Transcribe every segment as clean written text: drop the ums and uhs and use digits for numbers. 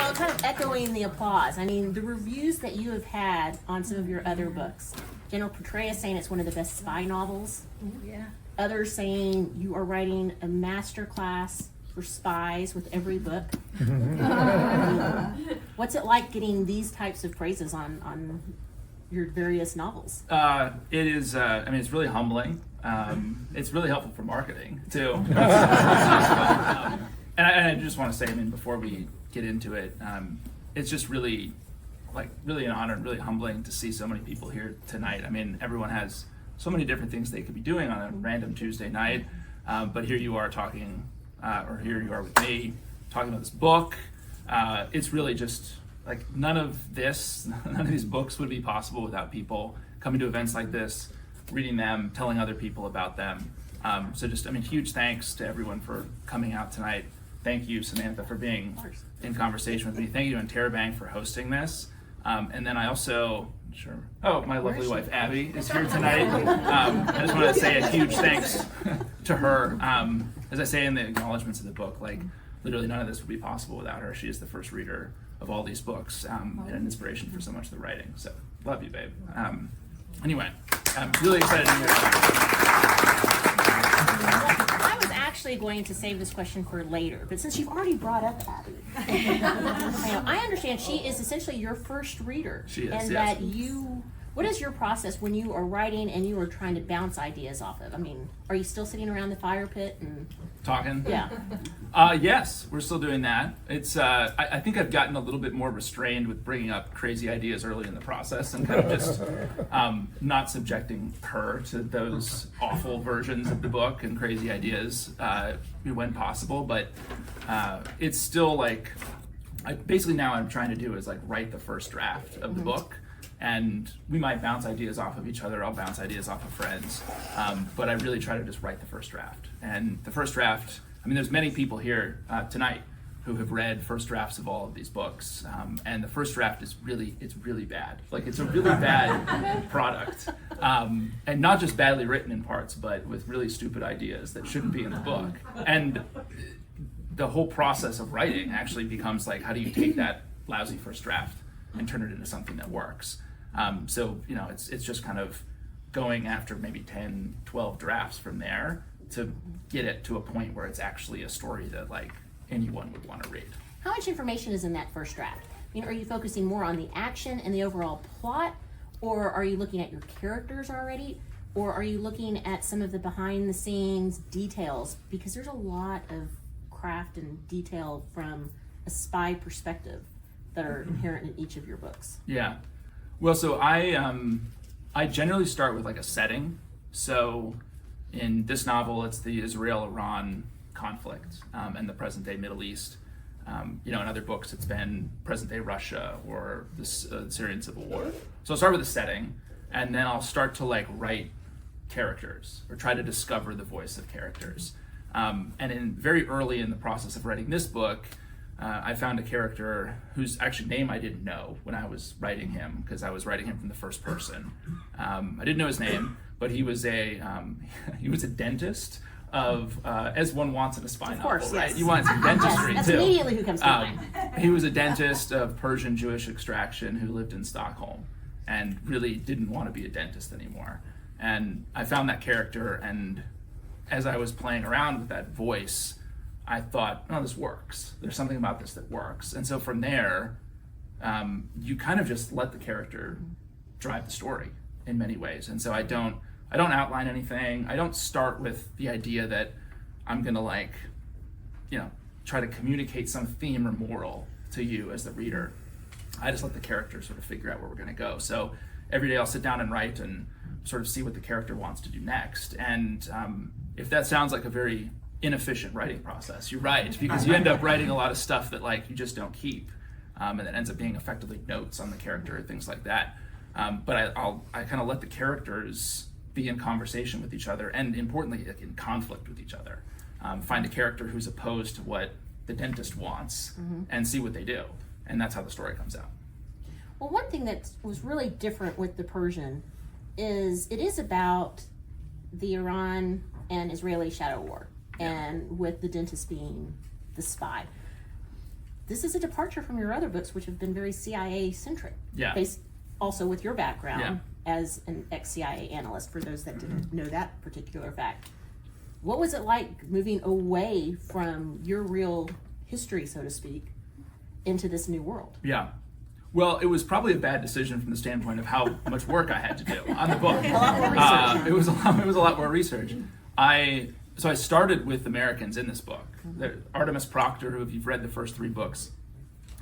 know, kind of echoing the applause. I mean, the reviews that you have had on some of your other books. General Petraeus saying it's one of the best spy novels. Yeah. Others saying you are writing a master class for spies with every book. What's it like getting these types of praises on your various novels? It is, it's really humbling. It's really helpful for marketing, too. And I just want to say, before we get into it, it's just really an honor and really humbling to see so many people here tonight. Everyone has so many different things they could be doing on a random Tuesday night, but here you are talking, or here you are with me, talking about this book. It's really just, none of these books would be possible without people coming to events like this, reading them, telling other people about them. Huge thanks to everyone for coming out tonight. Thank you, Samantha, for being in conversation with me. Thank you, Interabang, for hosting this. And then I also, my lovely wife, Abby, is here tonight. I just want to say a huge thanks to her. As I say in the acknowledgments of the book, literally none of this would be possible without her. She is the first reader of all these books and an inspiration for so much of the writing. So, love you, babe. Anyway, I'm really excited to hear I was actually going to save this question for later, but since you've already brought up Abby, I understand she is essentially your first reader. She is, and yes. that what is your process when you are writing and you are trying to bounce ideas off of? Are you still sitting around the fire pit and talking? Yeah. Yes, we're still doing that. It's I think I've gotten a little bit more restrained with bringing up crazy ideas early in the process and kind of just not subjecting her to those awful versions of the book and crazy ideas when possible. But it's still basically now what I'm trying to do is write the first draft of the book. And we might bounce ideas off of each other. I'll bounce ideas off of friends. But I really try to just write the first draft. And the first draft, there's many people here tonight who have read first drafts of all of these books. And the first draft is really bad. It's a really bad product. And not just badly written in parts, but with really stupid ideas that shouldn't be in the book. And the whole process of writing actually becomes how do you take that lousy first draft and turn it into something that works? It's just kind of going after maybe 10, 12 drafts from there to get it to a point where it's actually a story that anyone would want to read. How much information is in that first draft? Are you focusing more on the action and the overall plot, or are you looking at your characters already, or are you looking at some of the behind the scenes details? Because there's a lot of craft and detail from a spy perspective that are inherent in each of your books. Yeah. Well, so I generally start with a setting. So in this novel, it's the Israel-Iran conflict and the present-day Middle East. In other books, it's been present-day Russia or the Syrian Civil War. So I'll start with the setting, and then I'll start to write characters or try to discover the voice of characters. And very early in the process of writing this book, I found a character whose actually name I didn't know when I was writing him, because I was writing him from the first person. I didn't know his name, but he was a dentist of as one wants in a spy novel, yes. right? You want some dentistry That's too. immediately who comes to mind. He was a dentist of Persian Jewish extraction who lived in Stockholm and really didn't want to be a dentist anymore. And I found that character, and as I was playing around with that voice, I thought, oh, this works. There's something about this that works. And so from there, you kind of just let the character drive the story in many ways. And so I don't outline anything. I don't start with the idea that I'm gonna try to communicate some theme or moral to you as the reader. I just let the character sort of figure out where we're gonna go. So every day I'll sit down and write and sort of see what the character wants to do next. And if that sounds like a very inefficient writing process, you're right, because you end up writing a lot of stuff that you just don't keep, and it ends up being effectively notes on the character, things like that. But I kind of let the characters be in conversation with each other, and importantly, in conflict with each other. Find a character who's opposed to what the dentist wants, and see what they do, and that's how the story comes out. Well, one thing that was really different with the Persian is it is about the Iran and Israeli shadow war. And with the dentist being the spy. this is a departure from your other books, which have been very CIA centric. Yeah. Based also with your background Yeah. as an ex-CIA analyst, for those that didn't know that particular fact. What was it like moving away from your real history, so to speak, into this new world? Yeah. Well, it was probably a bad decision from the standpoint of how much work I had to do on the book. A lot more research. It was a lot more research. So I started with Americans in this book. Artemis Proctor, who, if you've read the first 3 books,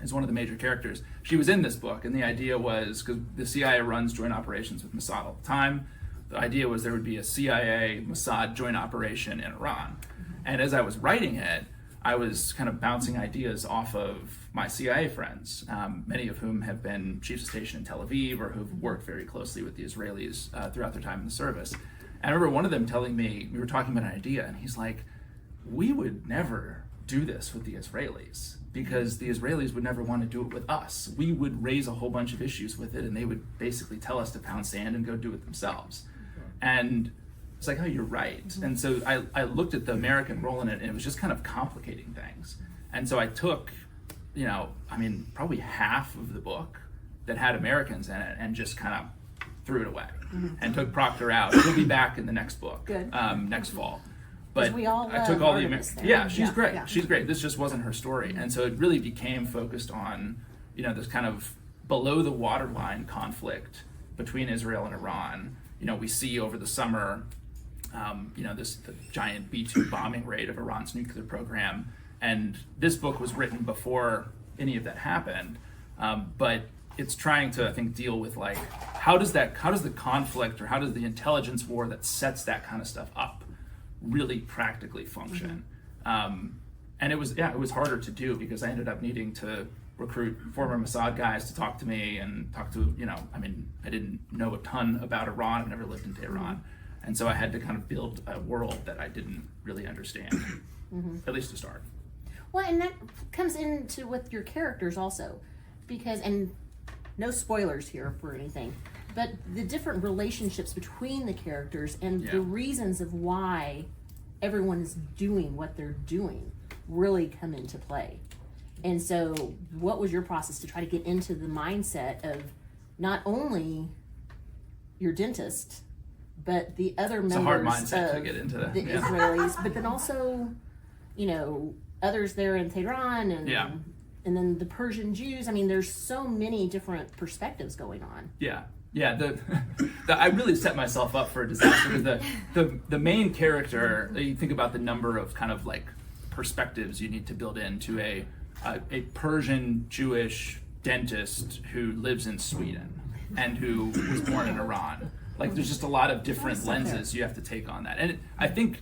is one of the major characters. She was in this book, and the idea was, because the CIA runs joint operations with Mossad all the time, the idea was there would be a CIA Mossad joint operation in Iran. And as I was writing it, I was kind of bouncing ideas off of my CIA friends, many of whom have been chiefs of station in Tel Aviv or who've worked very closely with the Israelis throughout their time in the service. And I remember one of them telling me, we were talking about an idea, and he's like, we would never do this with the Israelis because the Israelis would never want to do it with us. We would raise a whole bunch of issues with it, and they would basically tell us to pound sand and go do it themselves. And it's like, oh, you're right. Mm-hmm. And so I looked at the American role in it, and it was just kind of complicating things. And so I took, probably half of the book that had Americans in it and just kind of threw it away and took Proctor out. He'll be back in the next book, next fall. But we all I took all the Artemis there. yeah, she's great. Yeah. She's great. This just wasn't her story, and so it really became focused on, this kind of below the waterline conflict between Israel and Iran. We see over the summer, the giant B-2 bombing raid of Iran's nuclear program, and this book was written before any of that happened, but it's trying to, I think, deal with like how does the conflict or how does the intelligence war that sets that kind of stuff up really practically function. And it was harder to do because I ended up needing to recruit former Mossad guys to talk to me and talk to, I didn't know a ton about Iran. I've never lived in Tehran. And so I had to kind of build a world that I didn't really understand, at least to start. Well, and that comes into with your characters also, because, and no spoilers here for anything, but the different relationships between the characters and the reasons of why everyone is doing what they're doing really come into play. And so what was your process to try to get into the mindset of not only your dentist, but the other members it's a hard mindset of to get into the Israelis, but then also, others there in Tehran and then the Persian Jews. I mean, there's so many different perspectives going on. Yeah, I really set myself up for a disaster because the main character, you think about the number of kind of like perspectives you need to build into a Persian Jewish dentist who lives in Sweden and who was born in Iran. Like there's just a lot of different lenses you have to take on that. And I think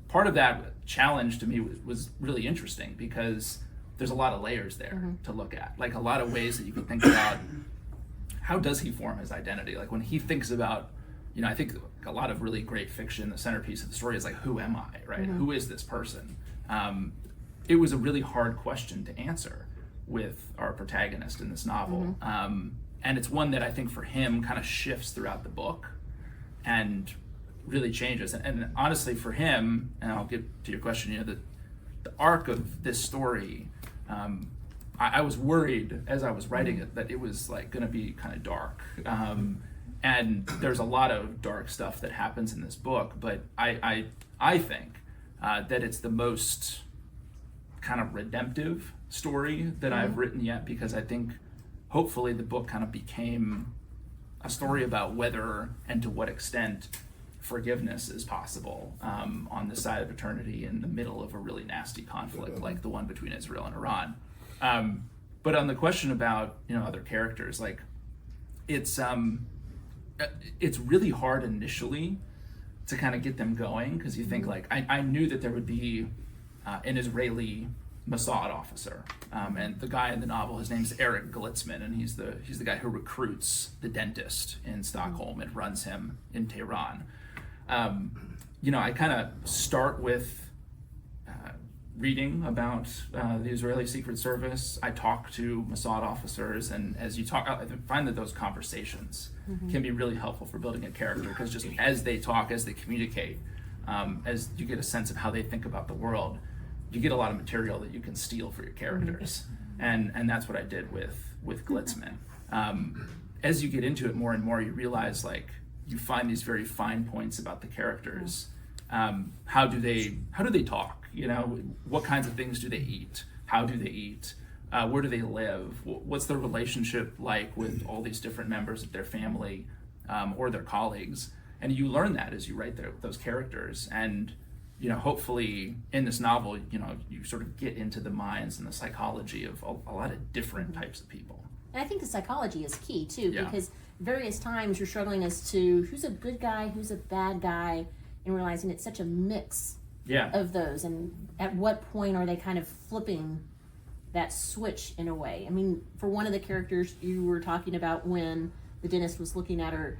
part of that challenge to me was really interesting because there's a lot of layers there to look at. Like a lot of ways that you can think about how does he form his identity? Like when he thinks about, I think a lot of really great fiction, the centerpiece of the story is like, who am I, right? Who is this person? It was a really hard question to answer with our protagonist in this novel. And it's one that I think for him kind of shifts throughout the book and really changes. And honestly for him, and I'll get to your question, the arc of this story, I was worried as I was writing it that it was like going to be kind of dark. And there's a lot of dark stuff that happens in this book, but I think that it's the most kind of redemptive story that I've written yet, because I think hopefully the book kind of became a story about whether and to what extent forgiveness is possible on the side of eternity in the middle of a really nasty conflict like the one between Israel and Iran. But on the question about other characters, like it's really hard initially to kind of get them going because you think like I knew that there would be an Israeli Mossad officer, and the guy in the novel, his name's Eric Glitzman, and he's the guy who recruits the dentist in Stockholm and runs him in Tehran. I kind of start with reading about the Israeli Secret Service. I talk to Mossad officers, and as you talk, I find that those conversations can be really helpful for building a character, because just as they talk, as they communicate, as you get a sense of how they think about the world, you get a lot of material that you can steal for your characters. And that's what I did with Glitzman. As you get into it more and more, you realize like you find these very fine points about the characters. How do they talk? You know, what kinds of things do they eat? How do they eat? Where do they live? What's their relationship like with all these different members of their family or their colleagues? And you learn that as you write those characters. And you know, hopefully in this novel, you know, you sort of get into the minds and the psychology of a lot of different types of people. And I think the psychology is key too, Yeah. because various times you're struggling as to who's a good guy, who's a bad guy, and realizing it's such a mix of those. And at what point are they kind of flipping that switch in a way? I mean, for one of the characters you were talking about when the dentist was looking at her,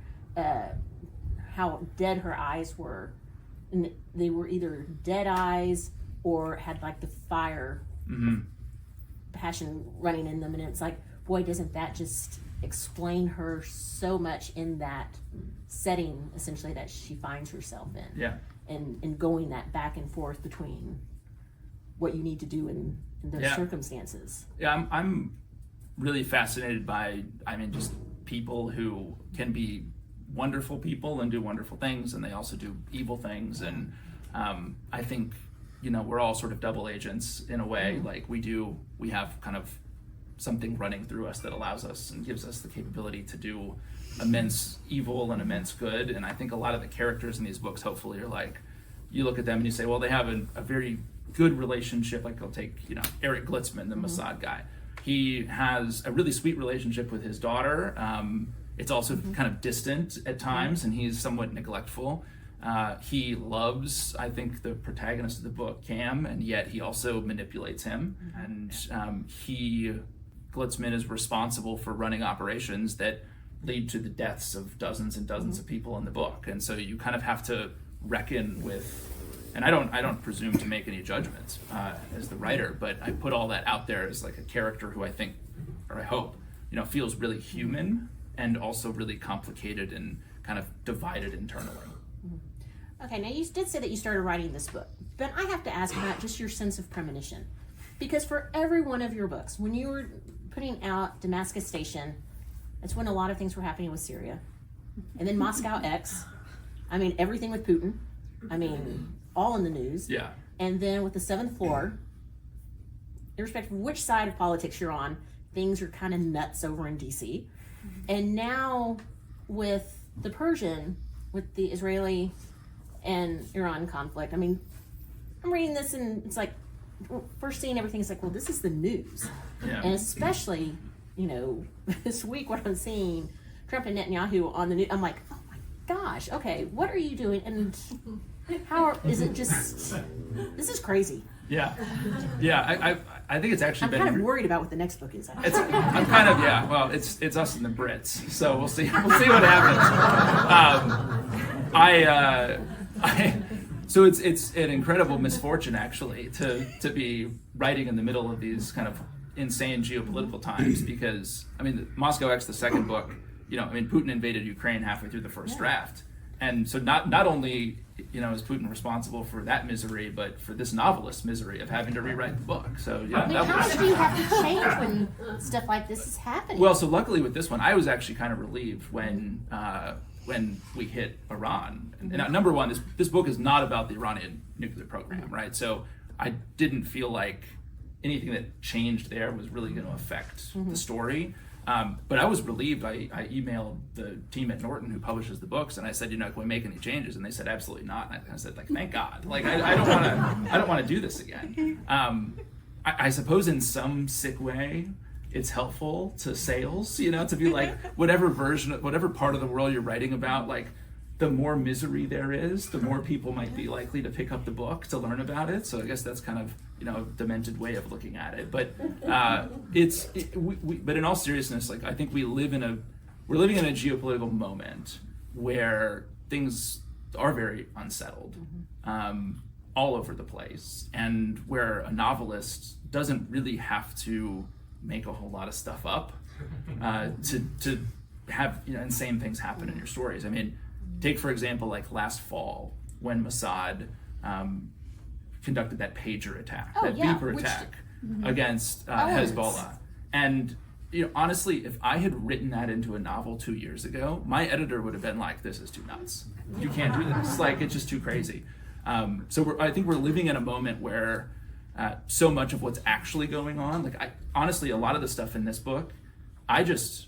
how dead her eyes were. And they were either dead eyes or had like the fire passion running in them. And it's like, boy, doesn't that just explain her so much in that setting, essentially, that she finds herself in. Yeah. And going that back and forth between what you need to do in those circumstances. Yeah, I'm really fascinated by, I mean, just people who can be wonderful people and do wonderful things, and they also do evil things. And I think, you know, we're all sort of double agents in a way. Like we have kind of something running through us that allows us and gives us the capability to do immense evil and immense good. And I think a lot of the characters in these books, hopefully, are like, you look at them and you say, well, they have a very good relationship. Like, I'll take, you know, Eric Glitzman, the Mossad guy. He has a really sweet relationship with his daughter. It's also kind of distant at times, and he's somewhat neglectful. He loves, I think, the protagonist of the book, Cam, and yet he also manipulates him. And Glitzman is responsible for running operations that lead to the deaths of dozens and dozens of people in the book. And so you kind of have to reckon with, and I don't presume to make any judgments as the writer, but I put all that out there as like a character who I think, or I hope, you know, feels really human and also really complicated and kind of divided internally. Okay, now you did say that you started writing this book, but I have to ask about just your sense of premonition. Because for every one of your books, when you were putting out Damascus Station, that's when a lot of things were happening with Syria. And then Moscow X, I mean, everything with Putin, I mean, all in the news. Yeah. And then with the Seventh Floor, irrespective of which side of politics you're on, things are kind of nuts over in DC. And now with the Persian, with the Israeli and Iran conflict, I mean, I'm reading this and it's like, first seeing everything, it's like, well, this is the news. Yeah. And especially, you know, this week what I'm seeing, Trump and Netanyahu on the news, I'm like, oh my gosh, okay, what are you doing? And is it just, this is crazy. Yeah. I think it's actually I'm kind of worried about what the next book is. I'm kind of, well, it's us and the Brits, so we'll see what happens. So it's an incredible misfortune actually to be writing in the middle of these kind of insane geopolitical times, because I mean, Moscow X, the second book, you know, I mean, Putin invaded Ukraine halfway through the first draft. And so not only, you know, is Putin responsible for that misery, but for this novelist's misery of having to rewrite the book. So yeah, I mean, how much do you have to change when stuff like this is happening? Well, so luckily with this one, I was actually kind of relieved when we hit Iran. And number one, this book is not about the Iranian nuclear program, right? So I didn't feel like anything that changed there was really going to affect the story. But I was relieved. I emailed the team at Norton who publishes the books, and I said, you know, can we make any changes? And they said, absolutely not. And I said, like, thank God. Like, I don't want to do this again. I suppose in some sick way, it's helpful to sales, you know, to be like, whatever part of the world you're writing about, like, the more misery there is, the more people might be likely to pick up the book to learn about it. So I guess that's kind of, you know, a demented way of looking at it. But but in all seriousness, like, I think we're living in a geopolitical moment where things are very unsettled, all over the place, and where a novelist doesn't really have to make a whole lot of stuff up to have, you know, insane things happen in your stories. I mean, take for example, like last fall when Mossad conducted that pager attack, Oh, that yeah, beeper which- attack against Elements. Hezbollah. And honestly, if I had written that into a novel 2 years ago, my editor would have been like, "This is too nuts. You can't do this. Like, it's just too crazy." So I think we're living in a moment where so much of what's actually going on, like honestly, a lot of the stuff in this book, I just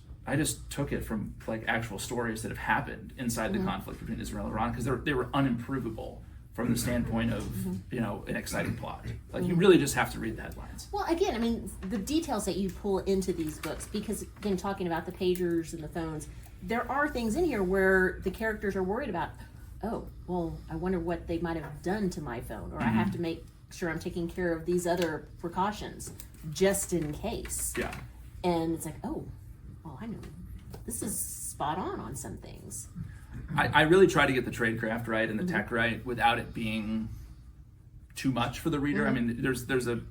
took it from like actual stories that have happened inside the conflict between Israel and Iran, because they were unimprovable from the standpoint of an exciting plot. Like you really just have to read the headlines. Well, again, I mean, the details that you pull into these books, because again, talking about the pagers and the phones, there are things in here where the characters are worried about, oh, well, I wonder what they might have done to my phone, or I have to make sure I'm taking care of these other precautions just in case. Yeah. And it's like, oh, well, I know. This is spot on some things. I really try to get the tradecraft right and the tech right without it being too much for the reader. I mean, there's a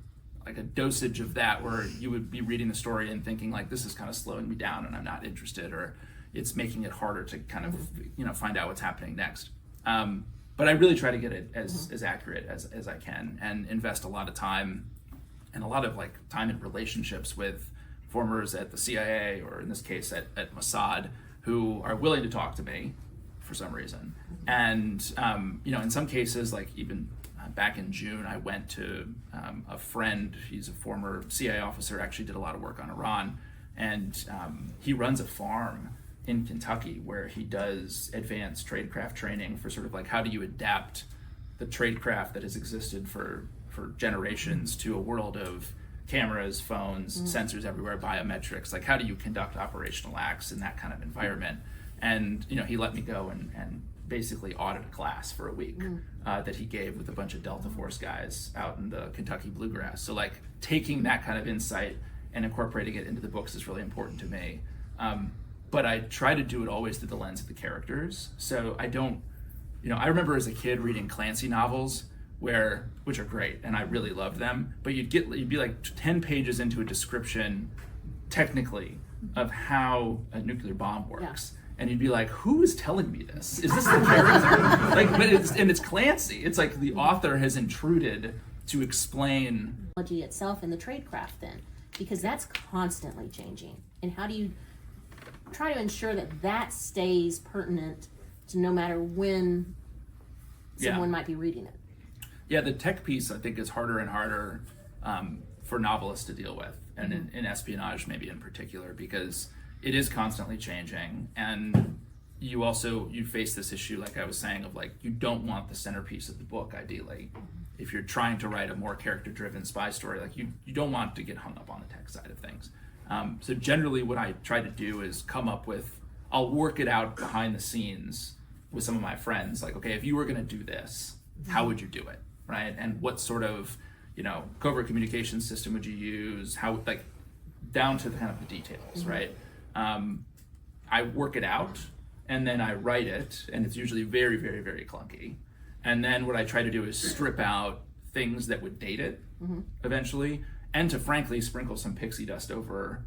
dosage of that where you would be reading the story and thinking like, this is kind of slowing me down and I'm not interested, or it's making it harder to kind of find out what's happening next. But I really try to get it as accurate as I can, and invest a lot of time and a lot of time in relationships with formers at the CIA, or in this case at Mossad, who are willing to talk to me for some reason. And in some cases, like even back in June, I went to a friend. He's a former CIA officer, actually did a lot of work on Iran, and he runs a farm in Kentucky where he does advanced tradecraft training for sort of like, how do you adapt the tradecraft that has existed for generations to a world of cameras, phones, sensors everywhere, biometrics. Like, how do you conduct operational acts in that kind of environment? And he let me go and basically audit a class for a week that he gave with a bunch of Delta Force guys out in the Kentucky bluegrass. So like taking that kind of insight and incorporating it into the books is really important to me. But I try to do it always through the lens of the characters. So I don't, I remember as a kid reading Clancy novels which are great, and I really loved them, but you'd be like 10 pages into a description, technically, of how a nuclear bomb works. Yeah. And you'd be like, who is telling me this? Is this the character? But it's Clancy. It's like the author has intruded to explain technology itself and the tradecraft then, because that's constantly changing. And how do you try to ensure that stays pertinent to no matter when someone might be reading it? Yeah, the tech piece I think is harder and harder for novelists to deal with, and in espionage maybe in particular, because it is constantly changing, and you face this issue, like I was saying, of like, you don't want the centerpiece of the book ideally. If you're trying to write a more character-driven spy story, like you don't want to get hung up on the tech side of things. So generally what I try to do is I'll work it out behind the scenes with some of my friends, like, okay, if you were going to do this, how would you do it, right? And what sort of, covert communication system would you use? How, like, down to the kind of the details, right? I work it out, and then I write it, and it's usually very, very, very clunky. And then what I try to do is strip out things that would date it eventually, and to frankly sprinkle some pixie dust over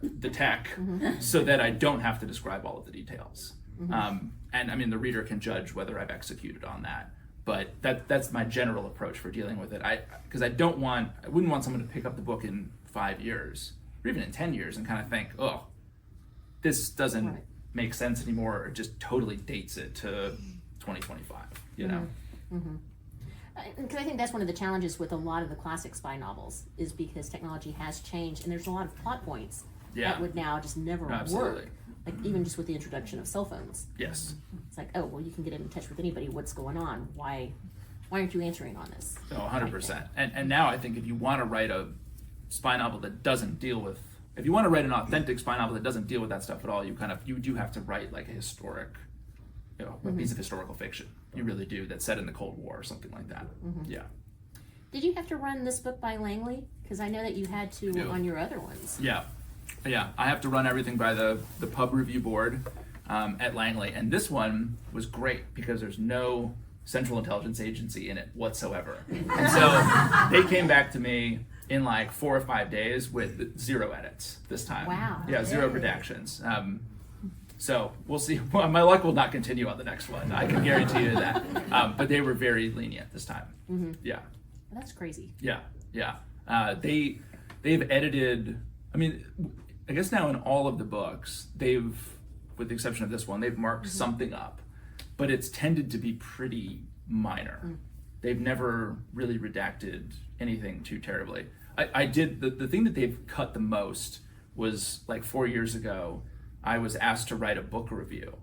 the tech so that I don't have to describe all of the details. And I mean, the reader can judge whether I've executed on that. But that's my general approach for dealing with it. Because I wouldn't want someone to pick up the book in 5 years, or even in 10 years, and kind of think, oh, this doesn't make sense anymore, or just totally dates it to 2025, Because I think that's one of the challenges with a lot of the classic spy novels, is because technology has changed, and there's a lot of plot points that would now just never work. Like even just with the introduction of cell phones. Yes. It's like, oh, well, you can get in touch with anybody. What's going on? Why aren't you answering on this? Oh, 100%. And now I think if you want to write a spy novel that doesn't deal with, if you want to write an authentic spy novel that doesn't deal with that stuff at all, you do have to write like a historic, a piece of historical fiction. You really do, that's set in the Cold War or something like that. Yeah. Did you have to run this book by Langley? Because I know that you had to on your other ones. Yeah, I have to run everything by the pub review board at Langley, and this one was great because there's no Central Intelligence Agency in it whatsoever. And so they came back to me in like 4 or 5 days with 0 edits this time. Wow. Yeah, 0 redactions. So we'll see. Well, my luck will not continue on the next one. I can guarantee you that. But they were very lenient this time. Yeah. That's crazy. Yeah. They've edited. I mean, I guess now in all of the books, with the exception of this one, they've marked something up, but it's tended to be pretty minor. They've never really redacted anything too terribly. I did the thing that they've cut the most was like 4 years ago. I was asked to write a book review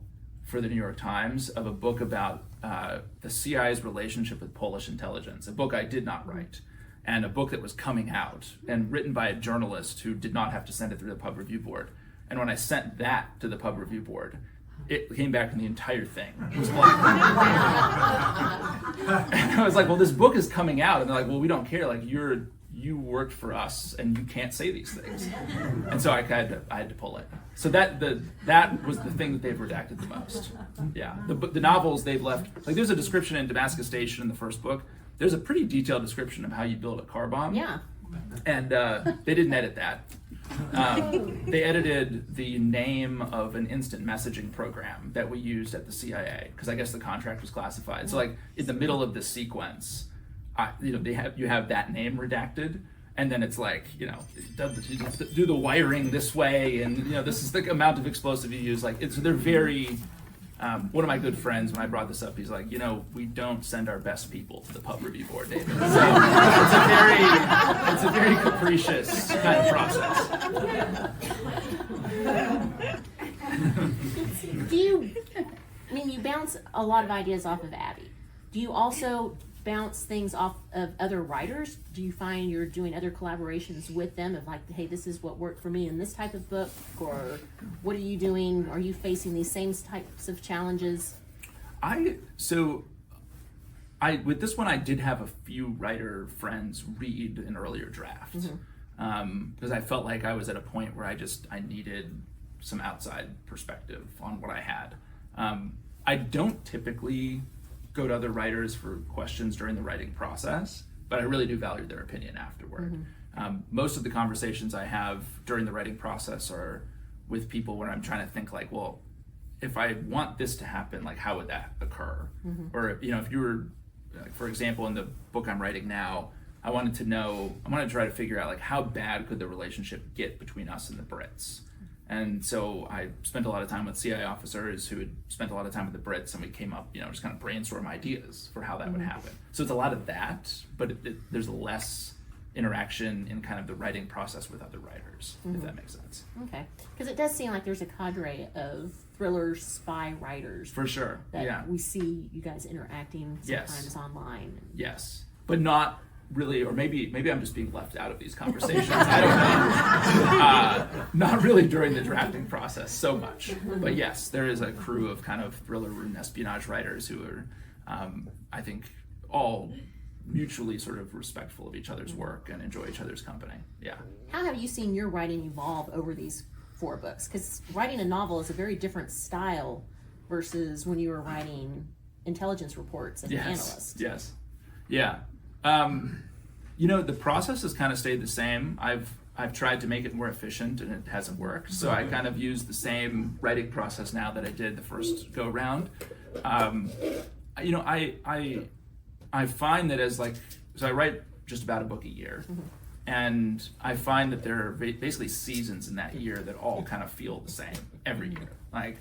for the New York Times of a book about the CIA's relationship with Polish intelligence, a book I did not write, and a book that was coming out and written by a journalist who did not have to send it through the pub review board. And when I sent that to the pub review board, it came back and the entire thing was blank. And I was like, well, this book is coming out. And they're like, well, we don't care. Like, you worked for us and you can't say these things. And so I had to pull it. So that was the thing that they've redacted the most. Yeah. The novels they've left, like there's a description in Damascus Station in the first book. There's a pretty detailed description of how you build a car bomb. Yeah. And they didn't edit that. They edited the name of an instant messaging program that we used at the CIA, because I guess the contract was classified. So like in the middle of this sequence, you have that name redacted, and then it's like, you do the wiring this way, and this is the amount of explosive you use. Like they're very. One of my good friends, when I brought this up, he's like, we don't send our best people to the pub review board, David. So it's a very capricious kind of process. You bounce a lot of ideas off of Abby. Do you also bounce things off of other writers? Do you find you're doing other collaborations with them of like, hey, this is what worked for me in this type of book, or what are you doing? Are you facing these same types of challenges? With this one, I did have a few writer friends read an earlier draft, because I felt like I was at a point where I needed some outside perspective on what I had. I don't typically go to other writers for questions during the writing process, but I really do value their opinion afterward. Most of the conversations I have during the writing process are with people where I'm trying to think like, well, if I want this to happen, like how would that occur? Or if you were, for example, in the book I'm writing now, I wanted to try to figure out like how bad could the relationship get between us and the Brits. And so I spent a lot of time with CIA officers who had spent a lot of time with the Brits, and we came up, just kind of brainstorm ideas for how that would happen. So it's a lot of that, but there's less interaction in kind of the writing process with other writers, if that makes sense. Okay, because it does seem like there's a cadre of thriller spy writers. For sure, that we see you guys interacting sometimes online. Yes, but not really, or maybe I'm just being left out of these conversations. I don't know. Not really during the drafting process so much, but yes, there is a crew of kind of thriller and espionage writers who are, I think, all mutually sort of respectful of each other's work and enjoy each other's company. Yeah. How have you seen your writing evolve over these 4 books? Because writing a novel is a very different style versus when you were writing intelligence reports as an analyst. Yes. Yeah. The process has kind of stayed the same. I've tried to make it more efficient, and it hasn't worked. So I kind of use the same writing process now that I did the first go round. I find that so I write just about a book a year, and I find that there are basically seasons in that year that all kind of feel the same every year. Like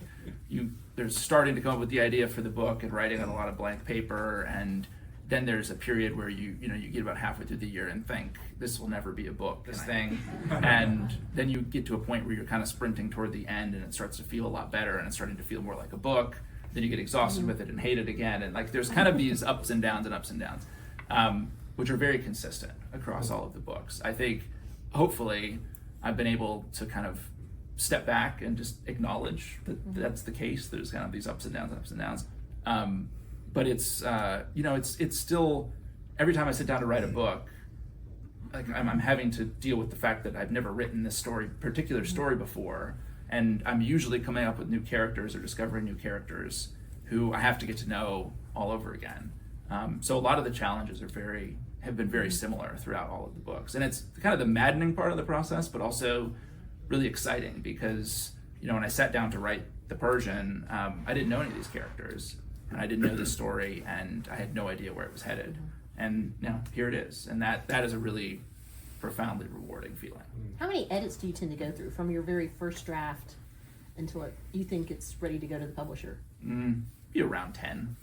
there's starting to come up with the idea for the book and writing on a lot of blank paper, and then there's a period where you get about halfway through the year and think this will never be a book, this thing, and then you get to a point where you're kind of sprinting toward the end, and it starts to feel a lot better, and it's starting to feel more like a book. Then you get exhausted with it and hate it again, and like there's kind of these ups and downs, which are very consistent across all of the books. I think hopefully I've been able to kind of step back and just acknowledge that that's the case. There's kind of these ups and downs. But it's it's still, every time I sit down to write a book, like I'm having to deal with the fact that I've never written this particular story before, and I'm usually coming up with new characters or discovering new characters who I have to get to know all over again. So a lot of the challenges have been very similar throughout all of the books, and it's kind of the maddening part of the process, but also really exciting because when I sat down to write the Persian, I didn't know any of these characters. And I didn't know the story, and I had no idea where it was headed. And here it is. And that is a really profoundly rewarding feeling. How many edits do you tend to go through from your very first draft until you think it's ready to go to the publisher? Be around 10.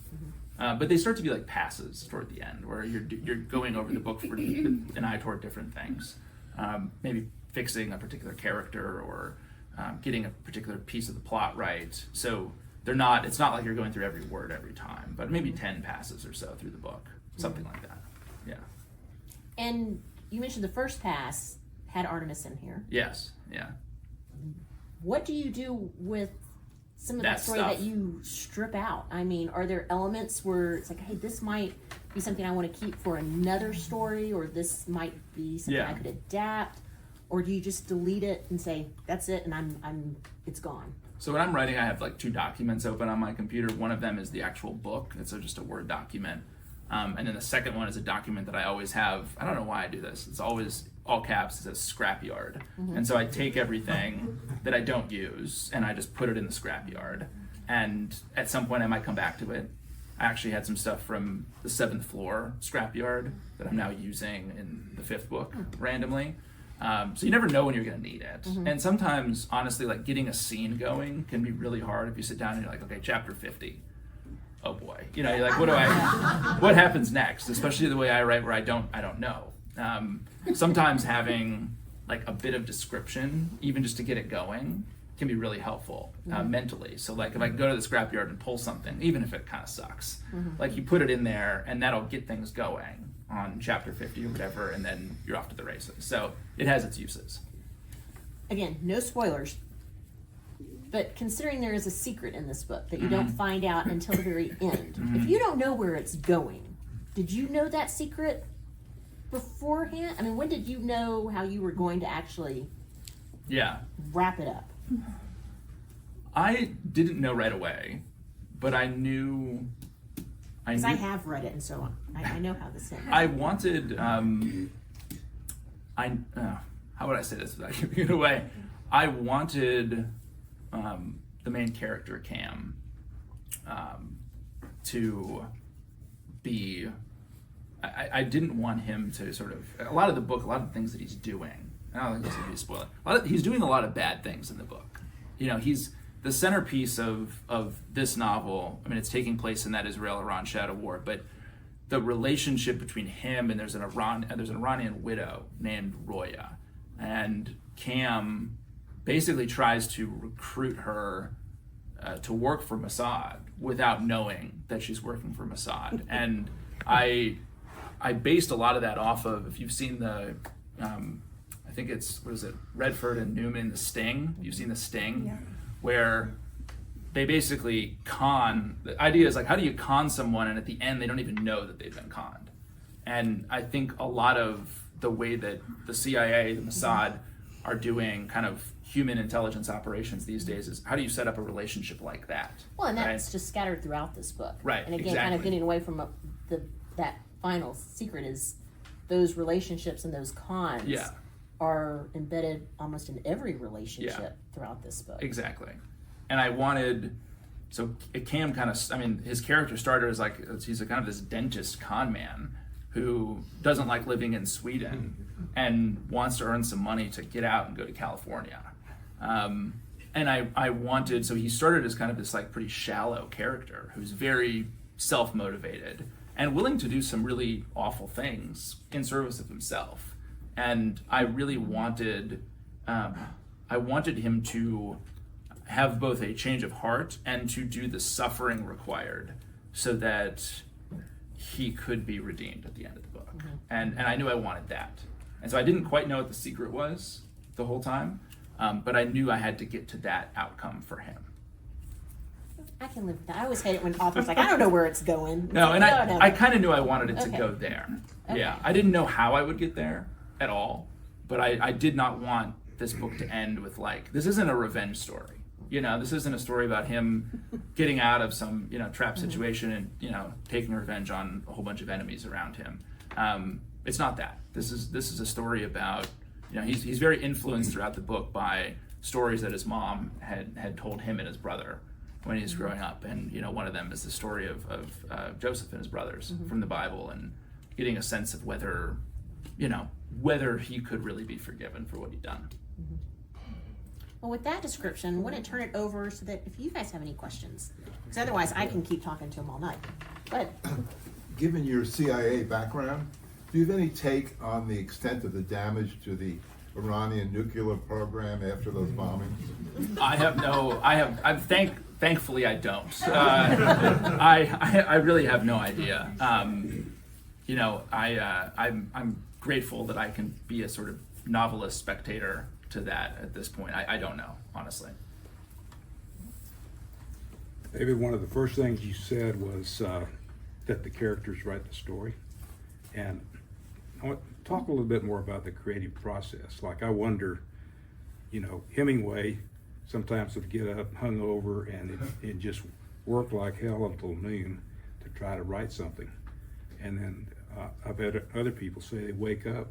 But they start to be like passes toward the end, where you're going over the book for an eye toward different things. Maybe fixing a particular character or getting a particular piece of the plot right. So it's not like you're going through every word every time, but maybe 10 passes or so through the book, something like that. Yeah. And you mentioned the first pass had Artemis in here. Yes, yeah. What do you do with some of that story stuff that you strip out? I mean, are there elements where it's like, hey, this might be something I want to keep for another story, or this might be something I could adapt, or do you just delete it and say that's it and it's gone? So when I'm writing, I have like 2 documents open on my computer. One of them is the actual book. It's just a Word document. And then the second one is a document that I always have. I don't know why I do this. It's always all caps. It says scrapyard. And so I take everything that I don't use and I just put it in the scrapyard. And at some point I might come back to it. I actually had some stuff from the 7th floor scrapyard that I'm now using in the 5th book randomly. So you never know when you're going to need it. And sometimes, honestly, like getting a scene going can be really hard if you sit down and you're like, okay, chapter 50. Oh boy, you're like, what happens next? Especially the way I write, where I don't know. Sometimes having like a bit of description, even just to get it going, can be really helpful mentally. So like if I go to the scrapyard and pull something, even if it kind of sucks, like you put it in there and that'll get things going on chapter 50 or whatever, and then you're off to the races. So it has its uses. Again, no spoilers. But considering there is a secret in this book that you don't find out until the very end, if you don't know where it's going, did you know that secret beforehand? I mean, when did you know how you were going to actually wrap it up? I didn't know right away, but I knew. Because I have read it and so on. I know how this ends. I wanted. How would I say this without giving it away? I wanted. The main character, Cam, to be, I didn't want him to sort of, a lot of the book, a lot of the things that he's doing, I don't think this would be a spoiler, he's doing a lot of bad things in the book. He's the centerpiece of this novel. I mean, it's taking place in that Israel-Iran shadow war, but the relationship between him and there's an Iranian widow named Roya, and Cam basically tries to recruit her to work for Mossad without knowing that she's working for Mossad. And I based a lot of that off of, if you've seen the, I think it's, Redford and Newman, The Sting. You've seen The Sting? Yeah. Where they basically the idea is like, how do you con someone and at the end they don't even know that they've been conned? And I think a lot of the way that the CIA, the Mossad, are doing kind of human intelligence operations these days is how do you set up a relationship like that? Well, and that's just scattered throughout this book. Right, and again, kind of getting away from that final secret is those relationships and those cons are embedded almost in every relationship throughout this book. Exactly. And I wanted, so Cam kind of, I mean, his character started as like, he's a kind of this dentist con man who doesn't like living in Sweden and wants to earn some money to get out and go to California. And I wanted, so he started as kind of this like pretty shallow character who's very self-motivated and willing to do some really awful things in service of himself. And I really wanted, him to have both a change of heart and to do the suffering required so that he could be redeemed at the end of the book. And I knew I wanted that. And so I didn't quite know what the secret was the whole time, but I knew I had to get to that outcome for him. I can live with that. I always hate it when authors like, I don't know where it's going. I kind of knew I wanted it to go there. Okay. Yeah, I didn't know how I would get there at all, but I did not want this book to end with like, this isn't a revenge story. This isn't a story about him getting out of some, trap situation and, taking revenge on a whole bunch of enemies around him. It's not that. This is a story about, he's very influenced throughout the book by stories that his mom had told him and his brother when he was growing up. And, one of them is the story of Joseph and his brothers from the Bible. And getting a sense of whether he could really be forgiven for what he'd done. Well, with that description, I want to turn it over so that if you guys have any questions, because otherwise I can keep talking to them all night. But Given your CIA background, do you have any take on the extent of the damage to the Iranian nuclear program after those bombings? Thankfully I don't. I really have no idea. I'm grateful that I can be a sort of novelist spectator to that at this point. I don't know, honestly. David, one of the first things you said was that the characters write the story. And I want to talk a little bit more about the creative process. Like, I wonder, Hemingway sometimes would get up hungover and just work like hell until noon to try to write something. And then I've had other people say they wake up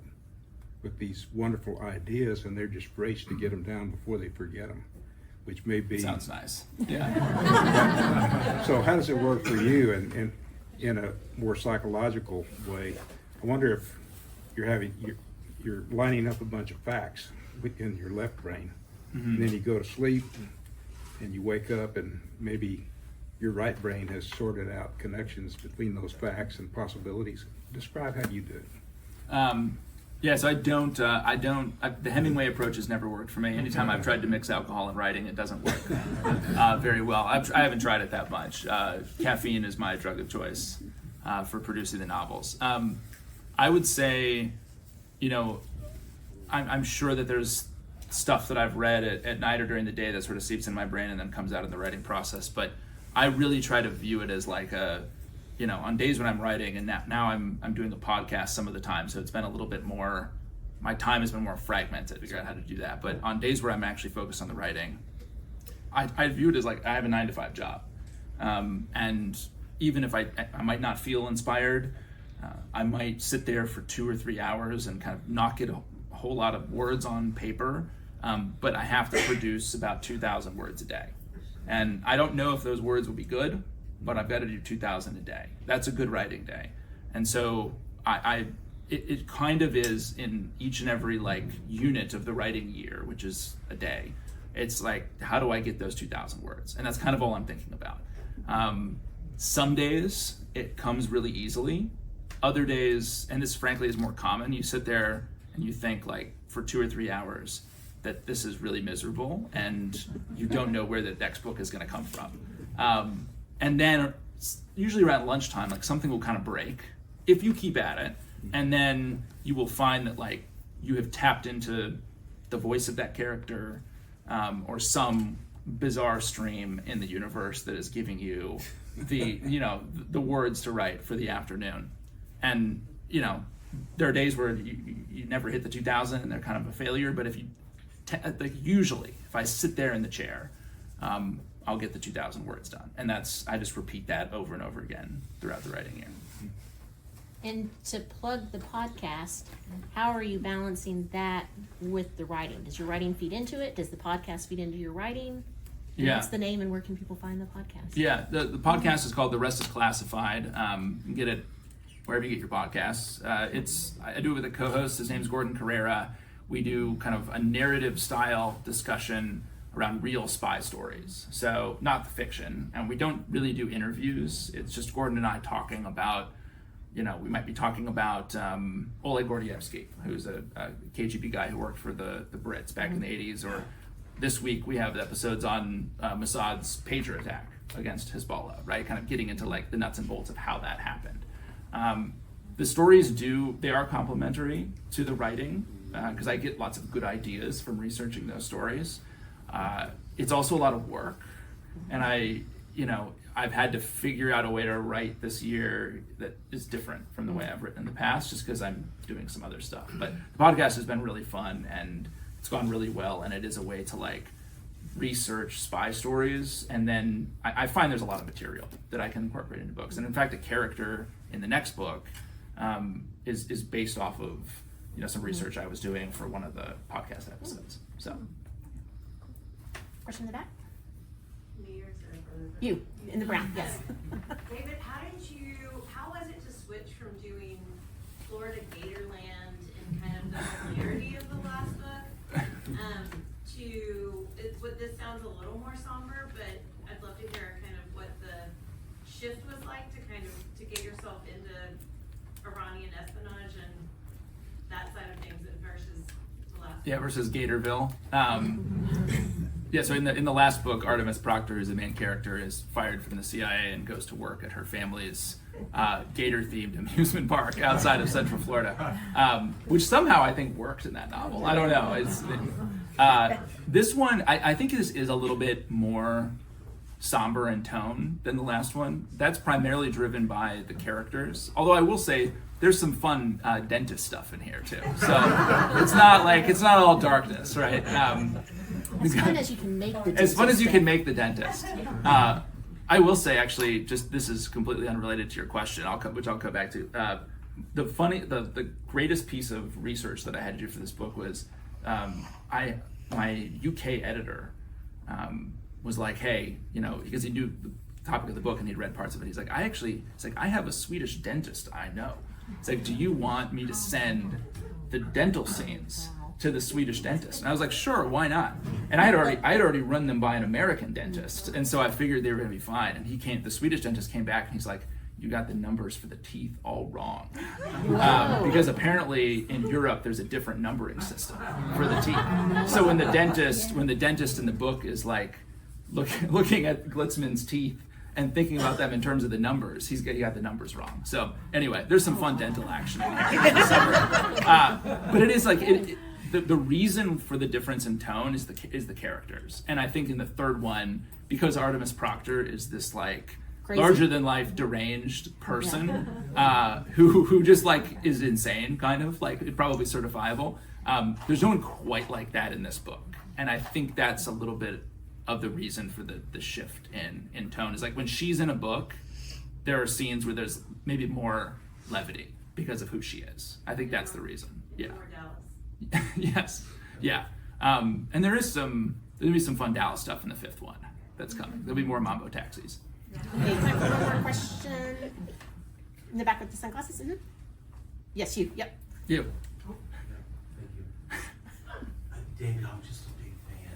with these wonderful ideas and they're just race to get them down before they forget them, which may be... Sounds nice. Yeah. So how does it work for you in a more psychological way? I wonder if you're lining up a bunch of facts in your left brain, and then you go to sleep and you wake up and maybe your right brain has sorted out connections between those facts and possibilities. Describe how you do it. Yeah, so the Hemingway approach has never worked for me. Anytime I've tried to mix alcohol and writing, it doesn't work very well. I haven't tried it that much. Caffeine is my drug of choice for producing the novels. I would say, I'm sure that there's stuff that I've read at night or during the day that sort of seeps in my brain and then comes out in the writing process, but I really try to view it as like on days when I'm writing, and now I'm doing a podcast some of the time, so it's been a little bit more, my time has been more fragmented to figure out how to do that. But on days where I'm actually focused on the writing, I view it as like I have a 9-to-5 job. And even if I might not feel inspired, I might sit there for 2 or 3 hours and kind of not get a whole lot of words on paper, but I have to produce about 2,000 words a day. And I don't know if those words will be good, but I've got to do 2,000 a day. That's a good writing day. And so it kind of is in each and every like unit of the writing year, which is a day. It's like, how do I get those 2,000 words? And that's kind of all I'm thinking about. Some days it comes really easily. Other days, and this frankly is more common, you sit there and you think like for 2 or 3 hours that this is really miserable and you don't know where the next book is going to come from. And then usually around lunchtime, like something will kind of break if you keep at it. And then you will find that like you have tapped into the voice of that character, or some bizarre stream in the universe that is giving you the words to write for the afternoon. And, there are days where you never hit the 2,000 and they're kind of a failure. But if you, usually if I sit there in the chair, I'll get the 2,000 words done. And I just repeat that over and over again throughout the writing year. And to plug the podcast, how are you balancing that with the writing? Does your writing feed into it? Does the podcast feed into your writing? And Yeah. what's the name and where can people find the podcast? Yeah, the podcast is called The Rest is Classified. You can get it wherever you get your podcasts. I do it with a co-host. His name's Gordon Carrera. We do kind of a narrative style discussion around real spy stories. So not the fiction. And we don't really do interviews. It's just Gordon and I talking about, we might be talking about Oleg Gordievsky, who's a KGB guy who worked for the Brits back in the 80s. Or this week we have episodes on Mossad's pager attack against Hezbollah, right? Kind of getting into like the nuts and bolts of how that happened. The stories they are complementary to the writing, because I get lots of good ideas from researching those stories. It's also a lot of work, and I've had to figure out a way to write this year that is different from the way I've written in the past, just because I'm doing some other stuff. But the podcast has been really fun, and it's gone really well, and it is a way to like research spy stories, and then I find there's a lot of material that I can incorporate into books. And in fact, a character in the next book is based off of some research I was doing for one of the podcast episodes. So, Question in the back? Me or Sarah? You in the brown, yes. David, how was it to switch from doing Florida Gatorland and kind of the hilarity of the last book. This sounds a little more somber, but I'd love to hear kind of what the shift was like to get yourself into Iranian espionage and that side of things versus the last. Yeah, versus Gatorville. Yeah, so in the last book, Artemis Proctor, who's the main character, is fired from the CIA and goes to work at her family's gator-themed amusement park outside of Central Florida, which somehow I think worked in that novel. I don't know. This one, I think this is a little bit more somber in tone than the last one. That's primarily driven by the characters. Although I will say there's some fun dentist stuff in here too. So it's not all darkness, right? As fun as you can make the dentist. As fun as you can make the dentist. I will say, actually, just this is completely unrelated to your question, which I'll come back to. The greatest piece of research that I had to do for this book was my UK editor was like, hey, because he knew the topic of the book and he'd read parts of it. He's like, I have a Swedish dentist I know. It's like, do you want me to send the dental scenes to the Swedish dentist? And I was like, sure, why not? And I had already run them by an American dentist, and so I figured they were gonna be fine. And the Swedish dentist came back and he's like, you got the numbers for the teeth all wrong. Because apparently in Europe there's a different numbering system for the teeth. So when the dentist in the book is like looking at Glitzman's teeth and thinking about them in terms of the numbers, he got the numbers wrong. So anyway, there's some fun dental action in here. But it is like the reason for the difference in tone is the characters. And I think in the third one, because Artemis Proctor is this like crazy, larger than life deranged person who just like is insane, kind of like probably certifiable. There's no one quite like that in this book, and I think that's a little bit of the reason for the shift in tone. Is like when she's in a book, there are scenes where there's maybe more levity because of who she is. I think that's the reason. Yeah. Yes. Yeah. And there'll be some fun Dallas stuff in the fifth one that's coming. There'll be more Mambo taxis. Okay, time for one more question. In the back with the sunglasses. Mm-hmm. Yes, you. Yep. You. Thank you. David, I'm just a big fan.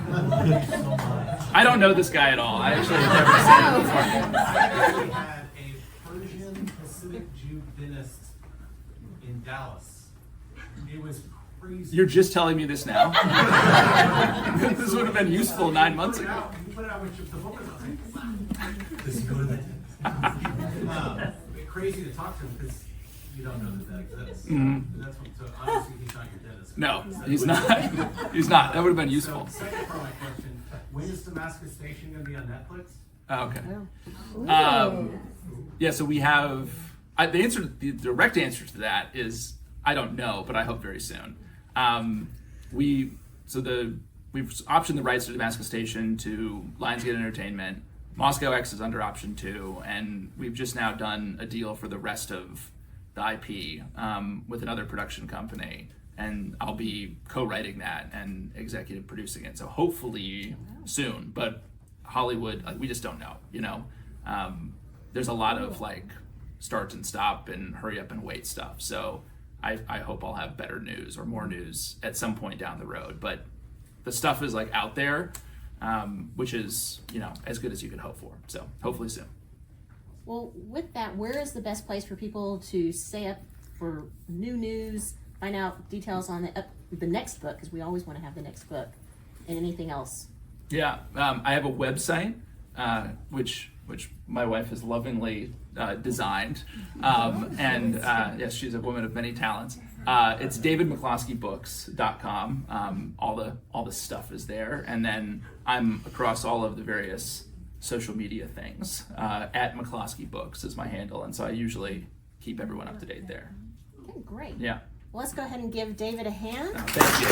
Oh. Thank you so much. I don't know this guy at all. I actually have never seen him before. I actually had a Persian Hasidic Jew dentist in Dallas. It was crazy. You're just telling me this now? This would have been useful 9 months ago. You put it out with the book. Does he go to that? Crazy to talk to him because you don't know that exists. Mm-hmm. That's what, so obviously he's not your dentist. No, he's not. He's not. That would have been useful. So, second part of my question, when is Damascus Station going to be on Netflix? Okay. Yeah, so we have the direct answer to that is I don't know, but I hope very soon. We've optioned the rights to Damascus Station to Lionsgate Entertainment. Moscow X is under option 2, and we've just now done a deal for the rest of the IP with another production company, and I'll be co-writing that and executive producing it. So hopefully soon, but Hollywood, we just don't know. There's a lot of start and stop and hurry up and wait stuff. So I hope I'll have better news or more news at some point down the road. But the stuff is out there, which is as good as you could hope for. So hopefully soon. Well, with that, where is the best place for people to stay up for new news, find out details on the next book, because we always want to have the next book, and anything else? Yeah, I have a website, which my wife has lovingly designed, and yes, she's a woman of many talents. It's davidmccloskeybooks.com. All the stuff is there, and then I'm across all of the various social media things. At McCloskey Books is my handle, and so I usually keep everyone up to date there. Okay, great. Yeah. Well, let's go ahead and give David a hand. Thank you.